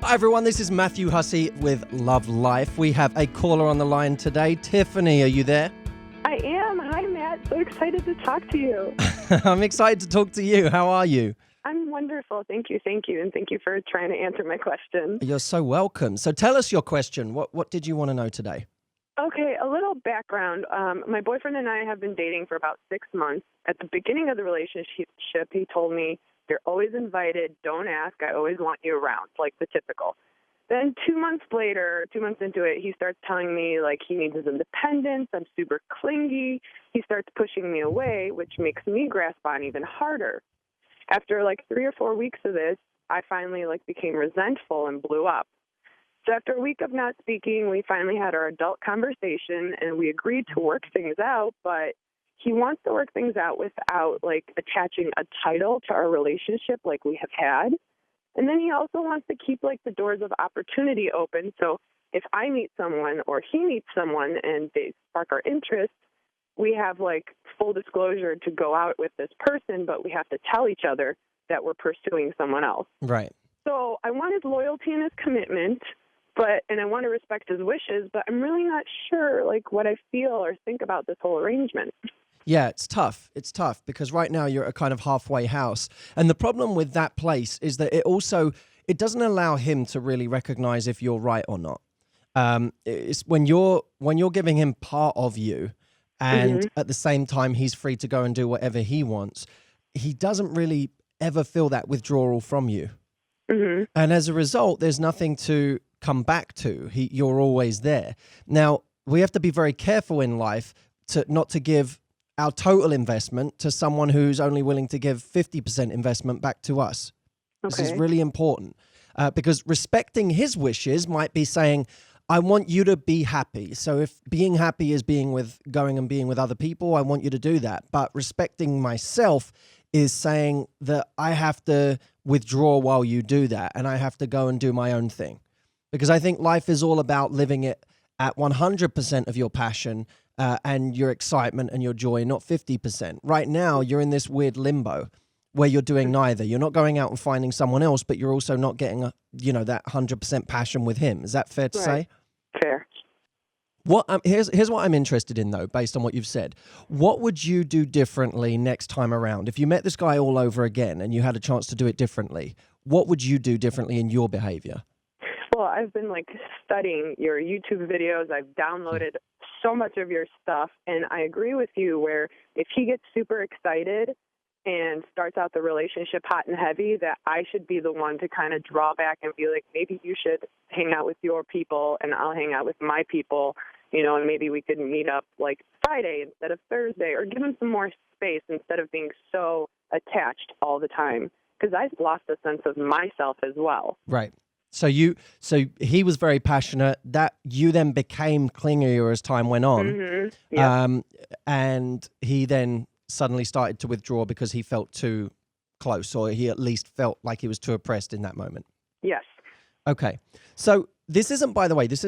Hi everyone, this is Matthew Hussey with Love Life. We have a caller on the line today. Tiffany, are you there? I am. Hi, Matt. So excited to talk to you. I'm excited to talk to you. How are you? I'm wonderful. Thank you. And thank you for trying to answer my question. You're so welcome. So tell us your question. What did you want to know today? Okay, a little background. My boyfriend and I have been dating for about 6 months. At the beginning of the relationship, he told me, "You're always invited. Don't ask. I always want you around," like the typical. Then 2 months later, 2 months into it, he starts telling me like he needs his independence. I'm super clingy. He starts pushing me away, which makes me grasp on even harder. After like 3 or 4 weeks of this, I finally became resentful and blew up. So after a week of not speaking, we finally had our adult conversation and we agreed to work things out, but he wants to work things out without attaching a title to our relationship like we have had. And then he also wants to keep the doors of opportunity open. So if I meet someone or he meets someone and they spark our interest, we have full disclosure to go out with this person, but we have to tell each other that we're pursuing someone else. Right. So I want his loyalty and his commitment, and I want to respect his wishes, but I'm really not sure what I feel or think about this whole arrangement. Yeah, it's tough. It's tough because right now you're at a kind of halfway house. And the problem with that place is that it doesn't allow him to really recognize if you're right or not. It's when you're giving him part of you and at the same time he's free to go and do whatever he wants, he doesn't really ever feel that withdrawal from you. Mm-hmm. And as a result, there's nothing to come back to. You're always there. Now, we have to be very careful in life not to give our total investment to someone who's only willing to give 50% investment back to us. Okay. This is really important because respecting his wishes might be saying, I want you to be happy. So if being happy is going and being with other people, I want you to do that. But respecting myself is saying that I have to withdraw while you do that and I have to go and do my own thing. Because I think life is all about living it at 100% of your passion and your excitement and your joy, not 50%. Right now, you're in this weird limbo where you're doing neither. You're not going out and finding someone else, but you're also not getting that 100% passion with him. Is that fair to say? Fair. Here's what I'm interested in, though, based on what you've said. What would you do differently next time around? If you met this guy all over again and you had a chance to do it differently, what would you do differently in your behavior? Well, I've been studying your YouTube videos. I've downloaded so much of your stuff, and I agree with you where if he gets super excited and starts out the relationship hot and heavy, that I should be the one to kind of draw back and be like, maybe you should hang out with your people and I'll hang out with my people, and maybe we could meet up Friday instead of Thursday, or give him some more space instead of being so attached all the time, because I've lost a sense of myself as well. Right. So he was very passionate. That you then became clingier as time went on, Mm-hmm. Yep. And he then suddenly started to withdraw because he felt too close, or he at least felt like he was too oppressed in that moment. Yes. Okay. So this isn't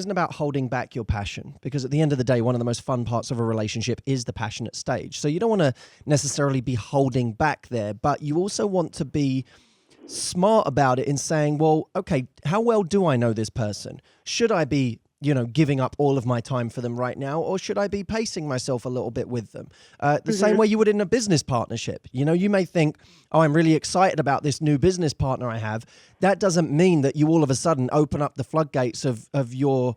about holding back your passion, because at the end of the day, one of the most fun parts of a relationship is the passionate stage. So you don't want to necessarily be holding back there, but you also want to be smart about it in saying, well, okay, how well do I know this person? Should I be, giving up all of my time for them right now, or should I be pacing myself a little bit with them? The same way you would in a business partnership. You may think, oh, I'm really excited about this new business partner I have. That doesn't mean that you all of a sudden open up the floodgates of your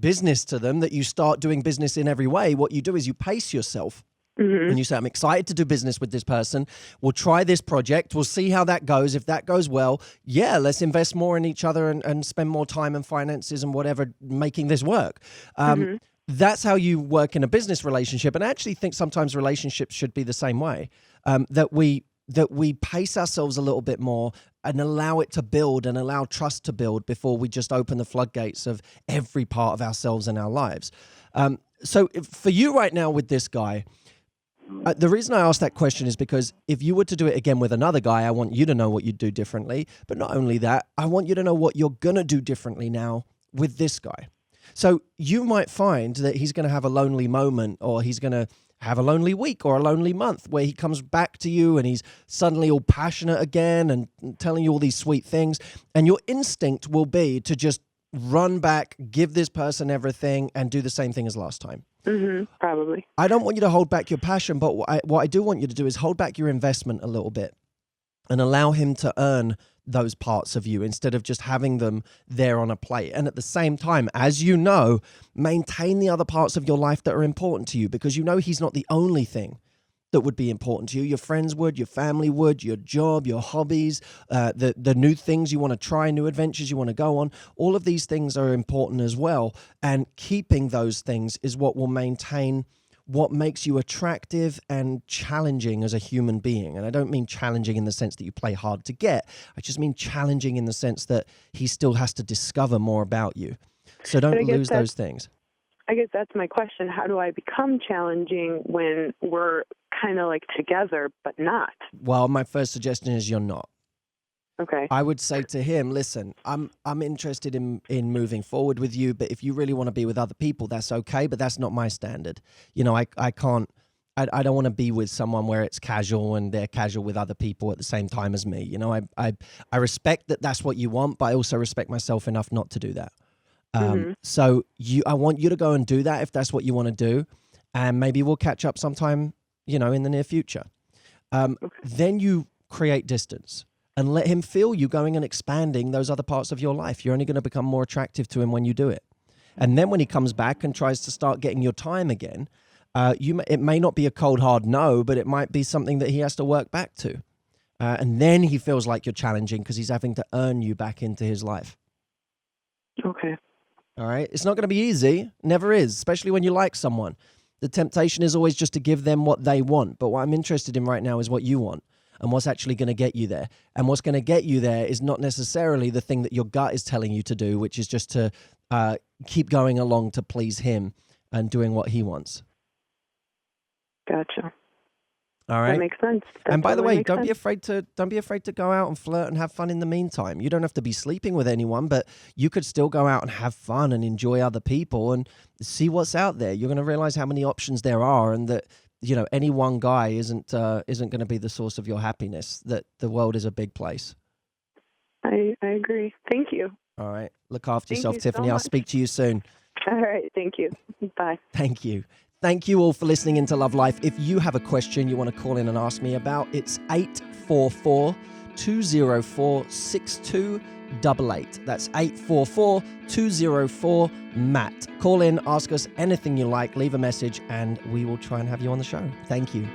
business to them, that you start doing business in every way. What you do is you pace yourself. And you say, I'm excited to do business with this person. We'll try this project. We'll see how that goes. If that goes well, let's invest more in each other and spend more time and finances and whatever making this work. That's how you work in a business relationship. And I actually think sometimes relationships should be the same way, that we pace ourselves a little bit more and allow it to build and allow trust to build before we just open the floodgates of every part of ourselves and our lives. So for you right now with this guy, the reason I asked that question is because if you were to do it again with another guy, I want you to know what you'd do differently. But not only that, I want you to know what you're going to do differently now with this guy. So you might find that he's going to have a lonely moment, or he's going to have a lonely week or a lonely month where he comes back to you and he's suddenly all passionate again and telling you all these sweet things. And your instinct will be to just run back, give this person everything, and do the same thing as last time. Probably. I don't want you to hold back your passion, but what I do want you to do is hold back your investment a little bit and allow him to earn those parts of you instead of just having them there on a plate. And at the same time, as you know, maintain the other parts of your life that are important to you, because you know he's not the only thing that would be important to you. Your friends would, your family would, your job, your hobbies, the new things you want to try, new adventures you want to go on. All of these things are important as well. And keeping those things is what will maintain what makes you attractive and challenging as a human being. And I don't mean challenging in the sense that you play hard to get. I just mean challenging in the sense that he still has to discover more about you. So don't lose those things. I guess that's my question. How do I become challenging when we're kind of like together, but not? Well, my first suggestion is you're not. Okay. I would say to him, listen, I'm interested in moving forward with you, but if you really want to be with other people, that's okay, but that's not my standard. You know, I don't want to be with someone where it's casual and they're casual with other people at the same time as me. You know, I respect that that's what you want, but I also respect myself enough not to do that. So I want you to go and do that if that's what you want to do, and maybe we'll catch up sometime, you know, in the near future. Then you create distance and let him feel you going and expanding those other parts of your life. You're only going to become more attractive to him when you do it. And then when he comes back and tries to start getting your time again, it may not be a cold, hard no, but it might be something that he has to work back to. And then he feels like you're challenging because he's having to earn you back into his life. Okay. All right. It's not going to be easy. Never is, especially when you like someone. The temptation is always just to give them what they want. But what I'm interested in right now is what you want and what's actually going to get you there. And what's going to get you there is not necessarily the thing that your gut is telling you to do, which is just to keep going along to please him and doing what he wants. Gotcha. All right. That makes sense. And by the way, don't be afraid to go out and flirt and have fun in the meantime. You don't have to be sleeping with anyone, but you could still go out and have fun and enjoy other people and see what's out there. You're going to realize how many options there are, and that, you know, any one guy isn't going to be the source of your happiness. That the world is a big place. I agree. Thank you. All right. Look after yourself, Thank you so Tiffany. I'll much. speak to you soon. All right. Thank you. Bye. Thank you. Thank you all for listening into Love Life. If you have a question you want to call in and ask me about, it's 844-204-6288. That's 844-204-MATT. Call in, ask us anything you like, leave a message, and we will try and have you on the show. Thank you.